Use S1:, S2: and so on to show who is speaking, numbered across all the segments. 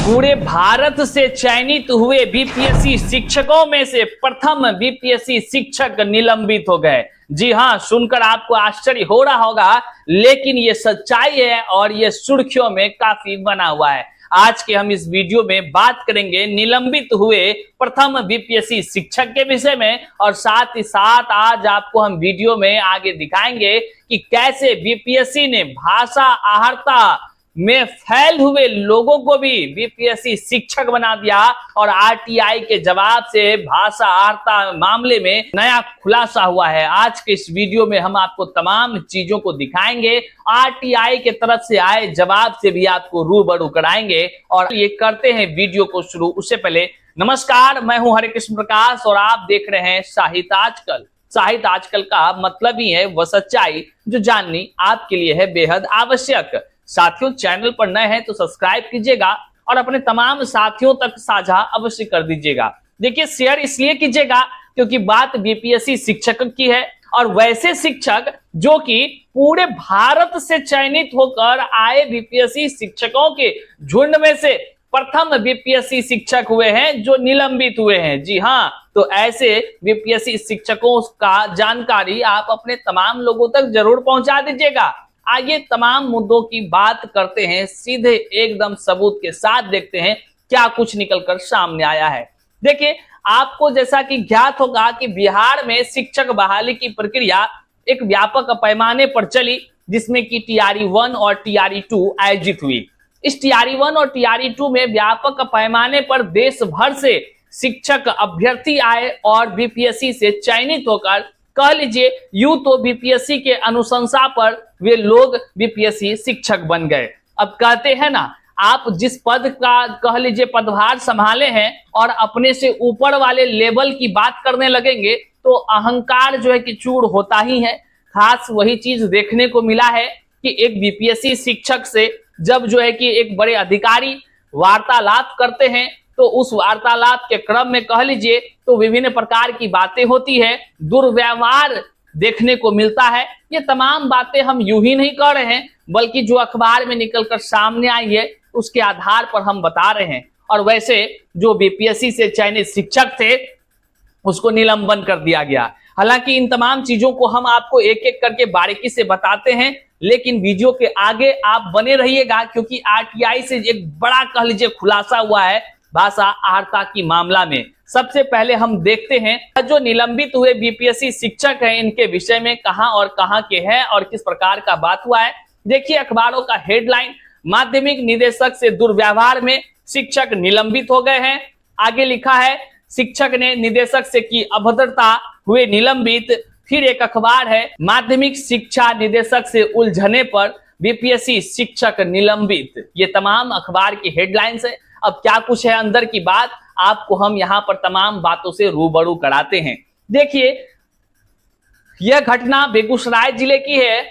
S1: पूरे भारत से चयनित हुए बीपीएससी शिक्षकों में से प्रथम बीपीएससी शिक्षक निलंबित हो गए। जी हां, सुनकर आपको आश्चर्य हो रहा होगा, लेकिन ये सच्चाई है और ये सुर्खियों में काफी बना हुआ है। आज के हम इस वीडियो में बात करेंगे निलंबित हुए प्रथम बीपीएससी शिक्षक के विषय में, और साथ ही साथ आज आपको हम वीडियो में आगे दिखाएंगे कि कैसे बीपीएससी ने भाषा आहर्ता में फैल हुए लोगों को भी बीपीएससी शिक्षक बना दिया, और आरटीआई के जवाब से भाषा आहर्ता मामले में नया खुलासा हुआ है। आज के इस वीडियो में हम आपको तमाम चीजों को दिखाएंगे, आरटीआई के तरफ से आए जवाब से भी आपको रूबरू कराएंगे। और ये करते हैं वीडियो को शुरू। उससे पहले नमस्कार, मैं हूं हरे कृष्ण प्रकाश और आप देख रहे हैं साहित्य आजकल। साहित्य आजकल का मतलब ही है वह सच्चाई जो जाननी आपके लिए है बेहद आवश्यक। साथियों, चैनल पर नए हैं तो सब्सक्राइब कीजिएगा और अपने तमाम साथियों तक साझा अवश्य कर दीजिएगा। देखिए, शेयर इसलिए कीजिएगा क्योंकि बात बीपीएससी शिक्षक की है, और वैसे शिक्षक जो कि पूरे भारत से चयनित होकर आए बीपीएससी शिक्षकों के झुंड में से प्रथम बीपीएससी शिक्षक हुए हैं जो निलंबित हुए हैं। जी हाँ, तो ऐसे बीपीएससी शिक्षकों का जानकारी आप अपने तमाम लोगों तक जरूर पहुंचा दीजिएगा। आइए तमाम मुद्दों की बात करते हैं, सीधे एकदम सबूत के साथ देखते हैं क्या कुछ निकलकर सामने आया है। देखिए, आपको जैसा कि ज्ञात होगा कि बिहार में शिक्षक बहाली की प्रक्रिया एक व्यापक पैमाने पर चली, जिसमें कि टीआरई 1 और टीआरई 2 आयोजित हुई। इस टीआरई 1 और टीआरई 2 में व्यापक पैमाने पर देश भर से शिक्षक अभ्यर्थी आए और बीपीएससी से चयनित होकर, कह लीजिए यूं तो बीपीएससी के अनुशंसा पर वे लोग बीपीएससी शिक्षक बन गए। अब कहते हैं ना, आप जिस पद का कह लीजिए पदभार संभाले हैं और अपने से ऊपर वाले लेवल की बात करने लगेंगे तो अहंकार जो है कि चूर होता ही है। खास वही चीज देखने को मिला है कि एक बीपीएससी शिक्षक से जब जो है कि एक बड़े अधिकारी वार्तालाप करते हैं तो उस वार्तालाप के क्रम में कह लीजिए तो विभिन्न प्रकार की बातें होती है, दुर्व्यवहार देखने को मिलता है। ये तमाम बातें हम यूं ही नहीं कह रहे हैं, बल्कि जो अखबार में निकलकर सामने आई है उसके आधार पर हम बता रहे हैं। और वैसे जो बीपीएससी से चयनित शिक्षक थे उसको निलंबन कर दिया गया। हालांकि इन तमाम चीजों को हम आपको एक एक करके बारीकी से बताते हैं, लेकिन वीडियो के आगे आप बने रहिएगा क्योंकि आरटीआई से एक बड़ा कह लीजिए खुलासा हुआ है भाषा आहर्ता की मामला में। सबसे पहले हम देखते हैं जो निलंबित हुए बीपीएससी शिक्षक हैं इनके विषय में कहां और कहां के हैं और किस प्रकार का बात हुआ है। देखिए, अखबारों का हेडलाइन, माध्यमिक निदेशक से दुर्व्यवहार में शिक्षक निलंबित हो गए हैं। आगे लिखा है, शिक्षक ने निदेशक से की अभद्रता, हुए निलंबित। फिर एक अखबार है, माध्यमिक शिक्षा निदेशक से उलझने पर बीपीएससी शिक्षक निलंबित। ये तमाम अखबार की हेडलाइंस है। अब क्या कुछ है अंदर की बात, आपको हम यहां पर तमाम बातों से रूबरू कराते हैं। देखिए, यह घटना बेगूसराय जिले की है।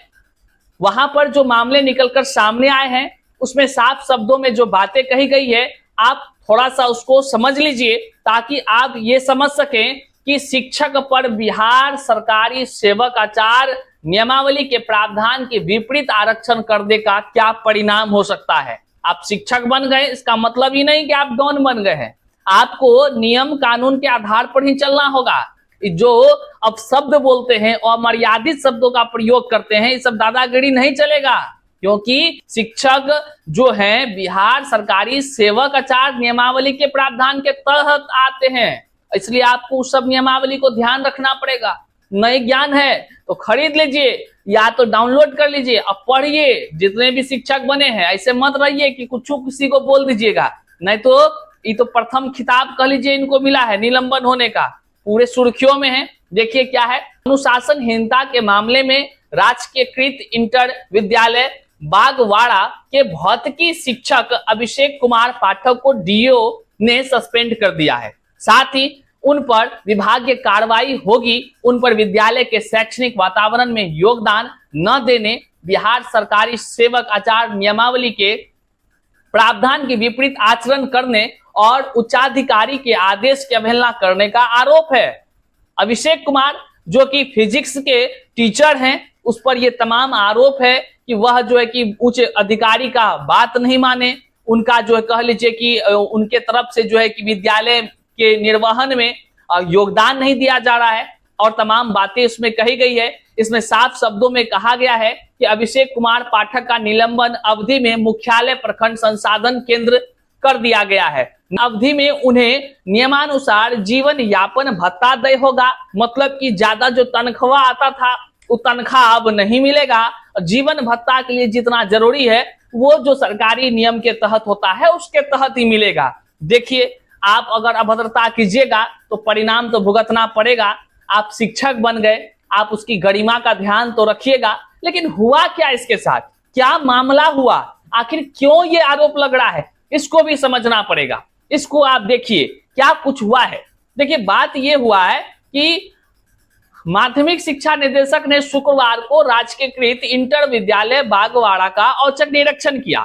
S1: वहां पर जो मामले निकलकर सामने आए हैं उसमें साफ शब्दों में जो बातें कही गई है, आप थोड़ा सा उसको समझ लीजिए ताकि आप ये समझ सकें कि शिक्षक पर बिहार सरकारी सेवक आचार नियमावली के प्रावधान के विपरीत आरक्षण करने का क्या परिणाम हो सकता है। आप शिक्षक बन गए, इसका मतलब ही नहीं कि आप डॉन बन गए हैं। आपको नियम कानून के आधार पर ही चलना होगा। जो अब शब्द बोलते हैं और मर्यादित शब्दों का प्रयोग करते हैं, ये सब दादागिरी नहीं चलेगा, क्योंकि शिक्षक जो हैं बिहार सरकारी सेवक आचार नियमावली के प्रावधान के तहत आते हैं, इसलिए आपको उस सब नियमावली को ध्यान रखना पड़ेगा। नए ज्ञान है तो खरीद लीजिए या तो डाउनलोड कर लीजिए, अब पढ़िए। जितने भी शिक्षक बने हैं ऐसे मत रहिए कि कुछ किसी को बोल दीजिएगा, नहीं तो ये तो प्रथम खिताब कह लीजिए इनको मिला है निलंबन होने का, पूरे सुर्खियों में है। देखिए क्या है, अनुशासनहीनता के मामले में राजकीयकृत इंटर विद्यालय बागवाड़ा के भौतिकी शिक्षक अभिषेक कुमार पाठक को डीओ ने सस्पेंड कर दिया है। साथ ही उन पर विभागीय कार्रवाई होगी। उन पर विद्यालय के शैक्षणिक वातावरण में योगदान न देने, बिहार सरकारी सेवक आचार नियमावली के प्रावधान के विपरीत आचरण करने और उच्चाधिकारी के आदेश की अवहेलना करने का आरोप है। अभिषेक कुमार जो कि फिजिक्स के टीचर हैं, उस पर यह तमाम आरोप है कि वह जो है कि उच्च अधिकारी का बात नहीं माने, उनका जो है कह लीजिए कि उनके तरफ से जो है कि विद्यालय के निर्वहन में योगदान नहीं दिया जा रहा है और तमाम बातें इसमें कही गई है। इसमें साफ शब्दों में कहा गया है कि अभिषेक कुमार पाठक का निलंबन अवधि में मुख्यालय प्रखंड संसाधन केंद्र कर दिया गया है। अवधि में उन्हें नियमानुसार जीवन यापन भत्ता देय होगा, मतलब कि ज्यादा जो तनख्वाह आता था वो तनख्वाह अब नहीं मिलेगा। जीवन भत्ता के लिए जितना जरूरी है वो जो सरकारी नियम के तहत होता है उसके तहत ही मिलेगा। देखिए, आप अगर अभद्रता कीजिएगा तो परिणाम तो भुगतना पड़ेगा। आप शिक्षक बन गए, आप उसकी गरिमा का ध्यान तो रखिएगा, लेकिन हुआ क्या इसके साथ, क्या मामला हुआ, आखिर क्यों ये आरोप लग रहा है, इसको भी समझना पड़ेगा। इसको आप देखिए क्या कुछ हुआ है। देखिए, बात ये हुआ है कि माध्यमिक शिक्षा निदेशक ने शुक्रवार को राजकीयकृत इंटर विद्यालय बागवाड़ा का औचक निरीक्षण किया।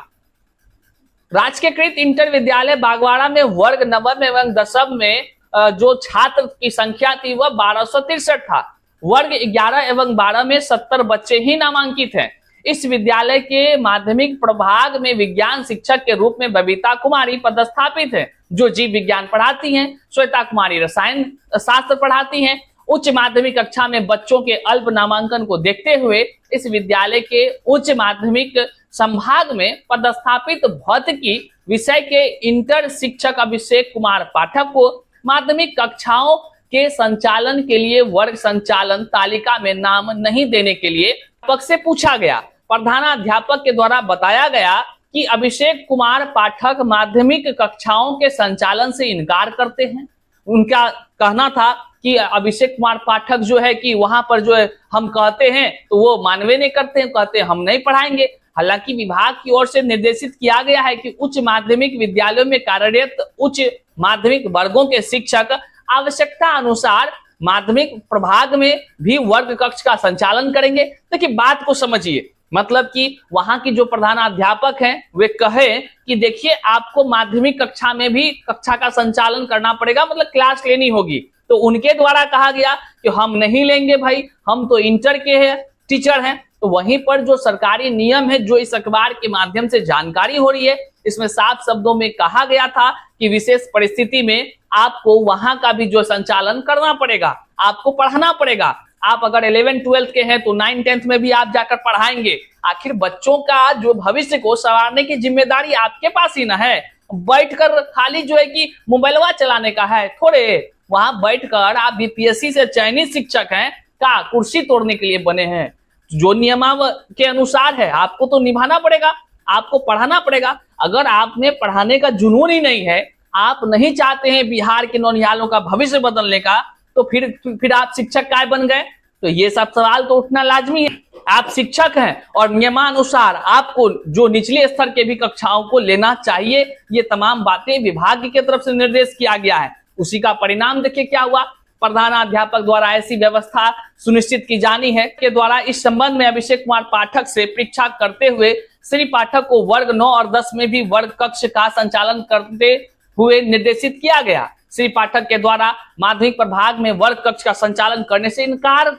S1: राजकीयकृत इंटर विद्यालय बागवाड़ा में वर्ग नवम एवं दसम में जो छात्र की संख्या थी वह 1263 था। वर्ग 11 एवं 12 में 70 बच्चे ही नामांकित हैं। इस विद्यालय के माध्यमिक प्रभाग में विज्ञान शिक्षक के रूप में बबीता कुमारी पदस्थापित है, जो जीव विज्ञान पढ़ाती हैं। श्वेता कुमारी रसायन शास्त्र पढ़ाती हैं। उच्च माध्यमिक कक्षा में बच्चों के अल्प नामांकन को देखते हुए इस विद्यालय के उच्च माध्यमिक संभाग में पदस्थापित भौतिकी विषय के इंटर शिक्षक अभिषेक कुमार पाठक को माध्यमिक कक्षाओं के संचालन के लिए वर्ग संचालन तालिका में नाम नहीं देने के लिए अध्यापक से पूछा गया। प्रधानाध्यापक के द्वारा बताया गया कि अभिषेक कुमार पाठक माध्यमिक कक्षाओं के संचालन से इनकार करते हैं। उनका कहना था कि अभिषेक कुमार पाठक जो है कि वहां पर जो है हम कहते हैं तो वो मानवे नहीं करते हैं, कहते हैं हम नहीं पढ़ाएंगे। हालांकि विभाग की ओर से निर्देशित किया गया है कि उच्च माध्यमिक विद्यालयों में कार्यरत उच्च माध्यमिक वर्गों के शिक्षक आवश्यकता अनुसार माध्यमिक प्रभाग में भी वर्ग कक्ष का संचालन करेंगे। देखिए, बात को समझिए, मतलब कि वहां की जो प्रधानाध्यापक हैं वे कहे कि देखिए आपको माध्यमिक कक्षा में भी कक्षा का संचालन करना पड़ेगा, मतलब क्लास लेनी होगी। तो उनके द्वारा कहा गया कि हम नहीं लेंगे भाई, हम तो इंटर के हैं, टीचर हैं। तो वहीं पर जो सरकारी नियम है, जो इस अखबार के माध्यम से जानकारी हो रही है, इसमें साफ शब्दों में कहा गया था कि विशेष परिस्थिति में आपको वहां का भी जो संचालन करना पड़ेगा, आपको पढ़ाना पड़ेगा। आप अगर 11-12 के हैं तो 9-10 में भी आप जाकर पढ़ाएंगे। आखिर बच्चों का जो भविष्य को संवारने की जिम्मेदारी आपके पास ही ना है। बैठकर खाली जो है कि मोबाइलवा चलाने का है थोड़े। वहां बैठकर आप बीपीएससी से चयनित शिक्षक हैं का कुर्सी तोड़ने के लिए बने हैं। जो नियमावली के अनुसार है आपको तो निभाना पड़ेगा, आपको पढ़ाना पड़ेगा। अगर आप में पढ़ाने का जुनून ही नहीं है, आप नहीं चाहते हैं बिहार के नौनिहालों का भविष्य बदलने का, तो फिर आप शिक्षक काय बन गए? तो ये सब सवाल तो उठना लाजमी है। आप शिक्षक हैं और नियमानुसार आपको जो निचले स्तर के भी कक्षाओं को लेना चाहिए। ये तमाम बातें विभाग की तरफ से निर्देश किया गया है। उसी का परिणाम देखिए क्या हुआ। प्रधानाध्यापक द्वारा ऐसी व्यवस्था सुनिश्चित की जानी है के द्वारा इस संबंध में अभिषेक कुमार पाठक से परीक्षा करते हुए श्री पाठक को वर्ग 9 और 10 में भी वर्ग कक्ष का संचालन करते हुए निर्देशित किया गया। श्री पाठक के द्वारा माध्यमिक प्रभाग में वर्ग कक्ष का संचालन करने से इनकार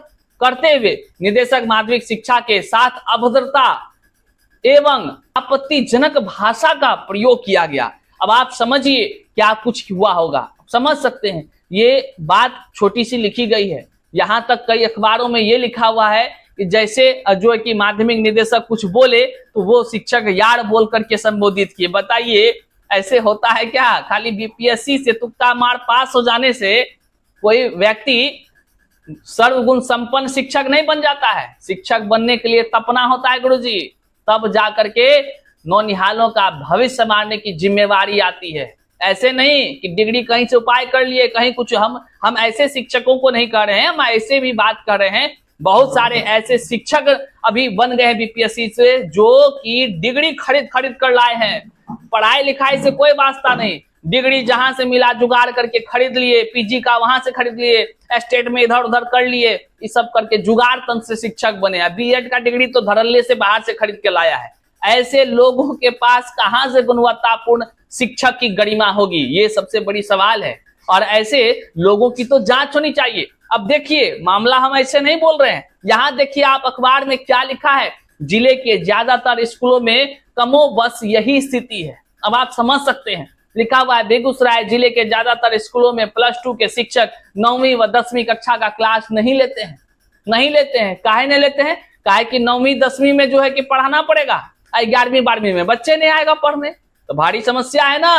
S1: करते हुए निदेशक माध्यमिक शिक्षा के साथ अभद्रता एवं आपत्तिजनक भाषा का प्रयोग किया गया। अब आप समझिए क्या कुछ हुआ होगा, समझ सकते हैं। ये बात छोटी सी लिखी गई है, यहां तक कई अखबारों में ये लिखा हुआ है कि जैसे जो है कि माध्यमिक निदेशक कुछ बोले तो वो शिक्षक यार बोल करके संबोधित किए। बताइए ऐसे होता है क्या? खाली बीपीएससी से तुक्का मार पास हो जाने से कोई व्यक्ति सर्वगुण संपन्न शिक्षक नहीं बन जाता है। शिक्षक बनने के लिए तपना होता है गुरुजी, तब जाकर के नौनिहालों का भविष्य संवारने की जिम्मेवारी आती है। ऐसे नहीं कि डिग्री कहीं से उपाय कर लिए, कहीं कुछ। हम ऐसे शिक्षकों को नहीं कर रहे हैं, हम ऐसे भी बात कर रहे हैं। बहुत सारे ऐसे शिक्षक अभी बन गए हैं बीपीएससी से जो कि डिग्री खरीद कर लाए हैं। पढ़ाई लिखाई से कोई वास्ता नहीं, डिग्री जहां से मिला जुगाड़ करके खरीद लिए, पीजी का वहां से खरीद लिए, स्टेट में इधर उधर कर लिए, ये सब करके जुगाड़ तंत्र से शिक्षक बने। बीएड का डिग्री तो धड़ल्ले से बाहर से खरीद के लाया है। ऐसे लोगों के पास कहां से गुणवत्तापूर्ण शिक्षक की गरिमा होगी, ये सबसे बड़ी सवाल है। और ऐसे लोगों की तो जांच होनी चाहिए। अब देखिए मामला हम ऐसे नहीं बोल रहे हैं, यहां देखिए आप अखबार में क्या लिखा है। जिले के ज्यादातर स्कूलों में कमोबश यही स्थिति है। अब आप समझ सकते हैं, लिखा हुआ है बेगूसराय जिले के ज्यादातर स्कूलों में प्लस 2 के शिक्षक 9वीं व 10वीं कक्षा का क्लास नहीं लेते हैं। नहीं लेते हैं, काहे नहीं लेते हैं? काहे कि 9वीं 10वीं में जो है कि पढ़ाना पड़ेगा, 11वीं 12वीं में बच्चे नहीं आएगा पढ़ने, तो भारी समस्या है ना।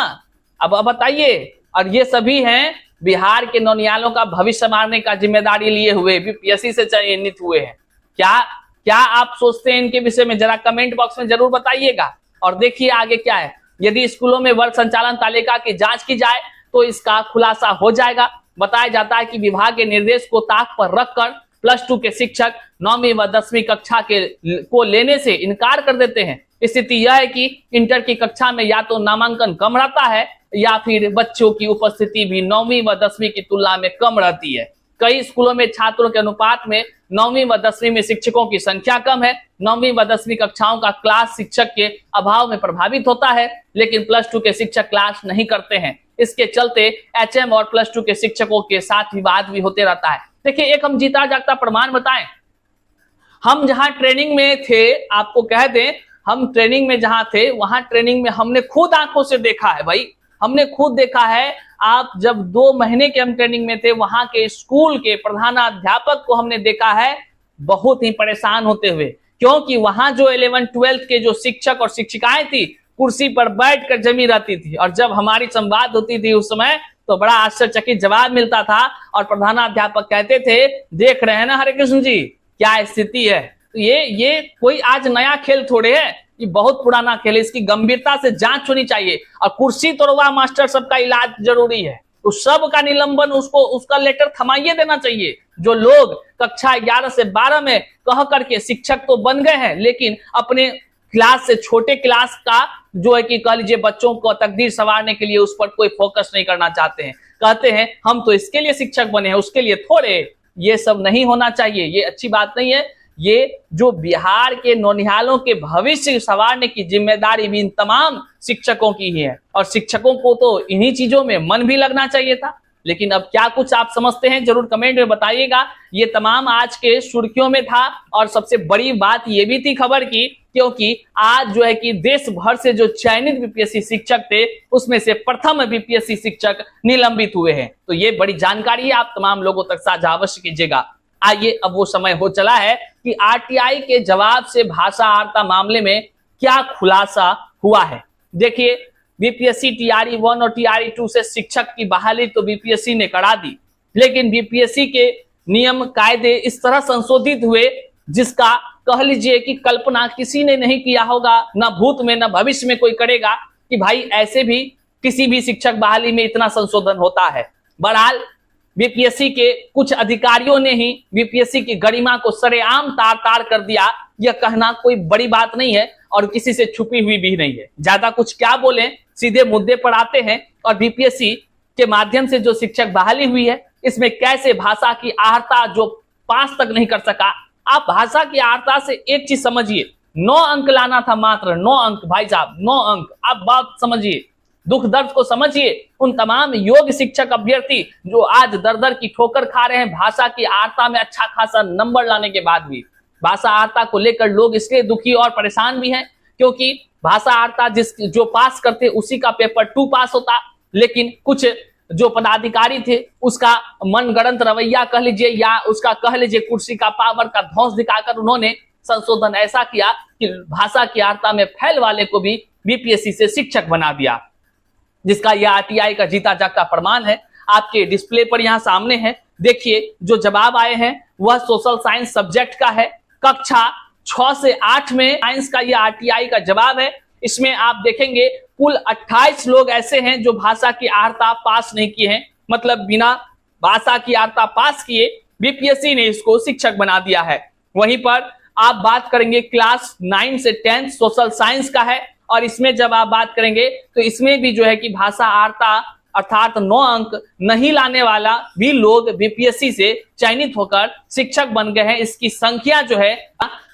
S1: अब बताइए, और ये सभी हैं बिहार के नौनियालों का भविष्य मारने का जिम्मेदारी लिए हुए, बीपीएससी से चयनित हुए हैं। क्या आप सोचते हैं इनके विषय में? जरा कमेंट बॉक्स में जरूर बताइएगा। और देखिए आगे क्या है, यदि स्कूलों में वर्ग संचालन तालिका की जांच की जाए तो इसका खुलासा हो जाएगा। बताया जाता है कि विभाग के निर्देश को ताक पर रखकर +2 के शिक्षक 9वीं व 10वीं कक्षा को लेने से इनकार कर देते हैं। स्थिति यह है कि इंटर की कक्षा में या तो नामांकन कम रहता है या फिर बच्चों की उपस्थिति भी 9वीं व 10वीं की तुलना में कम रहती है। कई स्कूलों में छात्रों के अनुपात में 9वीं व 10वीं में शिक्षकों की संख्या कम है। 9वीं व 10वीं कक्षाओं का क्लास शिक्षक के अभाव में प्रभावित होता है, लेकिन +2 के शिक्षक क्लास नहीं करते हैं। इसके चलते HM और +2 के शिक्षकों के साथ विवाद भी होते रहता है। देखिए, एक हम जीता जागता प्रमाण बताएं, हम जहां ट्रेनिंग में थे, आपको कह दें, हम ट्रेनिंग में जहां थे वहां ट्रेनिंग में हमने खुद आंखों से देखा है भाई, हमने खुद देखा है। आप जब 2 महीने के हम ट्रेनिंग में थे, वहां के स्कूल के प्रधानाध्यापक को हमने देखा है बहुत ही परेशान होते हुए, क्योंकि वहां जो 11th 12th के जो शिक्षक और शिक्षिकाएं थी कुर्सी पर बैठकर जमी रहती थी, और जब हमारी संवाद होती थी उस समय तो बड़ा आश्चर्यचकित जवाब मिलता था और प्रधानाध्यापक कहते थे, देख रहे हैं ना हरे कृष्ण जी क्या स्थिति है। तो ये कोई आज नया खेल थोड़े है, ये बहुत पुराना खेल है। इसकी गंभीरता से जांच होनी चाहिए, और कुर्सी तोड़वा मास्टर सबका इलाज जरूरी है, तो सब का निलंबन, उसका लेटर थमाइए देना चाहिए। जो लोग कक्षा 11 से 12 में कह करके शिक्षक तो बन गए हैं, लेकिन अपने क्लास से छोटे क्लास का जो है कि कह लीजिए बच्चों को तकदीर संवारने के लिए उस पर कोई फोकस नहीं करना चाहते हैं, कहते हैं हम तो इसके लिए शिक्षक बने हैं, उसके लिए थोड़े। ये सब नहीं होना चाहिए, ये अच्छी बात नहीं है। ये जो बिहार के नौनिहालों के भविष्य संवारने की जिम्मेदारी भी इन तमाम शिक्षकों की ही है, और शिक्षकों को तो इन्हीं चीजों में मन भी लगना चाहिए था। लेकिन अब क्या कुछ आप समझते हैं जरूर कमेंट में बताइएगा। ये तमाम आज के सुर्खियों में था, और सबसे बड़ी बात ये भी थी खबर की, क्योंकि आज जो है कि देश भर से जो चयनित बीपीएससी शिक्षक थे उसमें से प्रथम बीपीएससी शिक्षक निलंबित हुए हैं। तो ये बड़ी जानकारी है, आप तमाम लोगों तक साझा अवश्य कीजिएगा। आइए, अब वो समय हो चला है कि आरटीआई के जवाब से भाषा आर्ता मामले में क्या खुलासा हुआ है। देखिए, बीपीएससी TRE 1 और TRE 2 से शिक्षक की बहाली तो बीपीएससी ने करा दी, लेकिन बीपीएससी के नियम कायदे इस तरह संशोधित हुए जिसका कह लीजिए कि कल्पना किसी ने नहीं किया होगा, न भूत में न भविष्य में कोई करेगा कि भाई ऐसे भी किसी भी शिक्षक बहाली में इतना संशोधन होता है। बहरहाल बीपीएससी के कुछ अधिकारियों ने ही बीपीएससी की गरिमा को सरेआम तार तार कर दिया। यह कहना कोई बड़ी बात नहीं है और किसी से छुपी हुई भी नहीं है। ज्यादा कुछ क्या बोले, सीधे मुद्दे पर आते हैं। और बीपीएससी के माध्यम से जो शिक्षक बहाली हुई है, इसमें कैसे भाषा की आहर्ता जो पास तक नहीं कर सका। आप भाषा की आहर्ता से एक चीज समझिए, 9 अंक लाना था, मात्र 9 अंक भाई साहब, 9 अंक। आप बात समझिए, दुख दर्द को समझिए। उन तमाम योग्य शिक्षक अभ्यर्थी जो आज दर दर की ठोकर खा रहे हैं भाषा की आहर्ता में अच्छा खासा नंबर लाने के बाद भी। भाषा आहर्ता को लेकर लोग इसलिए दुखी और परेशान भी हैं क्योंकि भाषा आहर्ता जो पास करते उसी का पेपर 2 पास होता, लेकिन कुछ जो पदाधिकारी थे उसका मनगढ़ंत रवैया कह लीजिए या उसका कह लीजिए कुर्सी का पावर का ध्वंस दिखाकर उन्होंने संशोधन ऐसा किया कि भाषा की आहर्ता में फैल वाले को भी बीपीएससी से शिक्षक बना दिया, जिसका यह आरटीआई का जीता जागता प्रमाण है। आपके डिस्प्ले पर यहां सामने है, देखिए जो जवाब आए हैं वह सोशल साइंस सब्जेक्ट का है। कक्षा 6 से 8 में साइंस का यह आरटीआई का जवाब है। इसमें आप देखेंगे कुल 28 लोग ऐसे हैं जो भाषा की आहर्ता पास नहीं किए हैं, मतलब बिना भाषा की आहर्ता पास किए बीपीएससी ने इसको शिक्षक बना दिया है। वहीं पर आप बात करेंगे क्लास 9 से 10 सोशल साइंस का है, और इसमें जब आप बात करेंगे तो इसमें भी जो है कि भाषा आहर्ता अर्थात 9 अंक नहीं लाने वाला भी लोग बीपीएससी से चयनित होकर शिक्षक बन गए हैं। इसकी संख्या जो है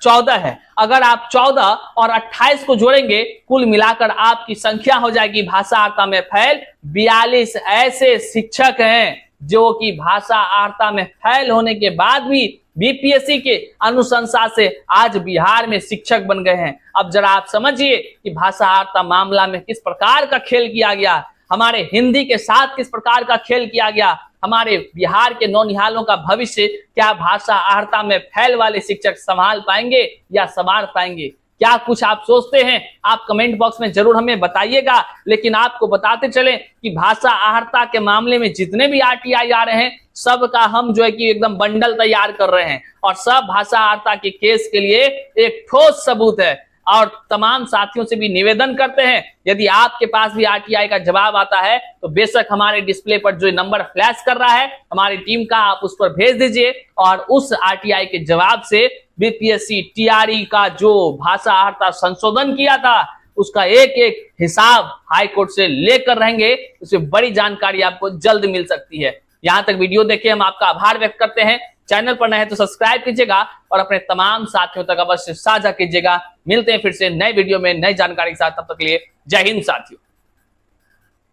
S1: 14 है। अगर आप 14 और 28 को जोड़ेंगे कुल मिलाकर आपकी संख्या हो जाएगी भाषा आहर्ता में फैल 42 ऐसे शिक्षक हैं जो कि भाषा आहर्ता में फैल होने के बाद भी बीपीएससी के अनुशंसा से आज बिहार में शिक्षक बन गए हैं। अब जरा आप समझिए कि भाषा आहर्ता मामला में किस प्रकार का खेल किया गया, हमारे हिंदी के साथ किस प्रकार का खेल किया गया। हमारे बिहार के नौनिहालों का भविष्य क्या भाषा आहर्ता में फैल वाले शिक्षक संभाल पाएंगे या संवार पाएंगे? क्या कुछ आप सोचते हैं? आप कमेंट बॉक्स में जरूर हमें बताइएगा। लेकिन आपको बताते चलें कि भाषा आहर्ता के मामले में जितने भी आरटीआई आ रहे हैं, सबका हम जो है कि एकदम बंडल तैयार कर रहे हैं और सब भाषा आहर्ता के केस के लिए एक ठोस सबूत है। और तमाम साथियों से भी निवेदन करते हैं, यदि आपके पास भी आरटीआई का जवाब आता है तो बेशक हमारे डिस्प्ले पर जो नंबर फ्लैश कर रहा है हमारी टीम का, आप उस पर भेज दीजिए और उस आरटीआई के जवाब से बीपीएससी टीआरई का जो भाषा आहर्ता संशोधन किया था उसका एक एक हिसाब हाई कोर्ट से लेकर रहेंगे। उससे बड़ी जानकारी आपको जल्द मिल सकती है। यहां तक वीडियो देखे हम आपका आभार व्यक्त करते हैं। चैनल पर नए हैं तो सब्सक्राइब कीजिएगा और अपने तमाम साथियों तक अवश्य साझा कीजिएगा। मिलते हैं फिर से नए वीडियो में नई जानकारी के साथ, तब तक के लिए जय हिंद साथियों।